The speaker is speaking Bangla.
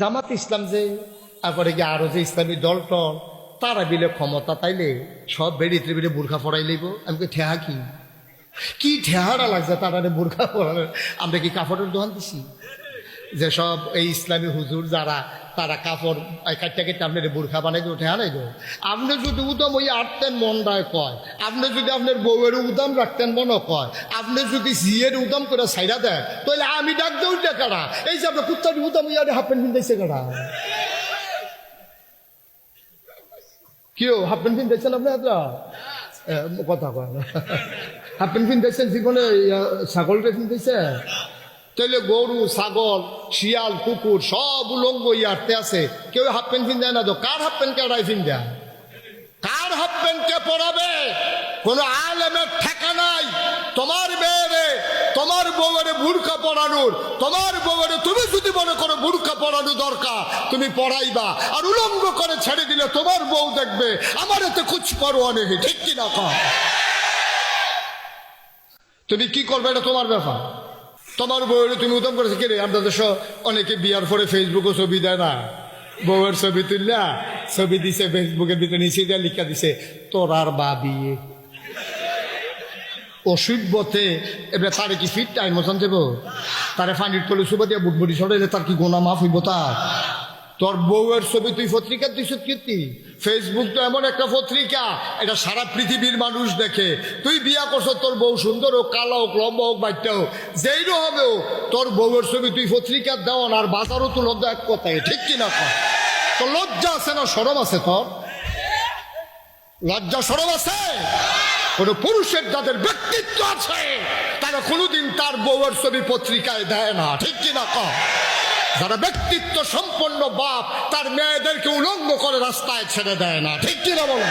জামাত ইসলাম যে তারপরে গিয়ে আরো যে ইসলামী দল টল তারা বিলে ক্ষমতা তাইলে সব বেরিয়ে বিলে বোরখা পড়াই লইব। আমি ঠেহা কি ঠেহারা লাগছে তারা বোরখা পড়ানো। আমরা কি কাপড়ের দোকান দিছি যে সব এই ইসলামী হুজুর যারা তারা কাপড় কাটতে কেটে আপনার বোরখা বানাই দেবো ঠেহা নাই দেবো। আপনি যদি উদম ওই আটতেন মনটায় কয়, আপনি যদি আপনার বউয়ের উদম রাখতেন মনে কয়, আপনি যদি জিয়ের উদম করে সাইডা দেয় তাহলে আমি ডাক দেউ কারা এই যে আপনার কুত্তার উদম ইয়ারে হাফ প্যান্ট কিনতেছে কারা কেউ হাফ প্যান্ট কিনতেছেন আপনি কথা কয় না হাফ প্যান্ট কিনতেছেন জীবনে ছাগলটা কিনতেছে তাহলে গরু ছাগল শিয়াল কুকুর সব উলঙ্গ ইয়ারতে আছে কেউ হাফ প্যান্ট কিন দেয় না তো কার হাফ প্যান্ট কেডাই কিন দেয় কার হাফ প্যান্ট কে পরাবে কোন আলেমের ঠেকা নাই তোমার মেয়েরে তোমার বউয়েরে বুরকা পরানোর তোমার বউয়েরে তুমি যদি মনে করো বুরকা পরানো দরকার তুমি পড়াইবা আর উলঙ্গ করে ছেড়ে দিলে তোমার বউ দেখবে আমার এতে কুছ করো অনেক ঠিক কিনা কর তুমি কি করবে এটা তোমার ব্যাপার তোমার বউয়ের তুমি উদম করেছো কে রে আপনাদের অনেকে বিয়ার পরে ফেসবুকে ছবি দেয় না বউয়ের ছবি তুললা ছবি দিছে ফেসবুকের ভিতরে নিচে দিয়ে লিখা দিছে তোর আর বা বিয়ে অসুভতে এবার তারে কি ফিট টাইম মতন দেবো তারে ফানির তলে সুবা দিয়ে বুটবুটি সরাইলে তার কি গোনা মাফ হইব তার তোর বউয়ের ছবি তুই পত্রিকা দিস কীর্তি ফেসবুক তো এমন একটা পত্রিকা এটা সারা পৃথিবীর মানুষ দেখে তুই বিয়া করছো তোর বউ সুন্দর হোক কালো হোক লম্বা হোক বাচ্চা হোক যেই হবে তোর বউয়ের ছবি তুই পত্রিকা দেওয়ান আর বাজারও তো লজ্জা এক কথায় ঠিক কিনা কর তোর লজ্জা আছে না সরম আছে তোর লজ্জা সরম আছে কোন পুরুষের যাদের ব্যক্তিত্ব আছে তারা কোনোদিন তার বউয়ের ছবি পত্রিকায় দেয় না ঠিক কিনা কর যারা ব্যক্তিত্ব সম্পন্ন বাপ তার মেয়েদেরকে উলঙ্গ করে রাস্তায় ছেড়ে দেয় না ঠিক কিনা বলো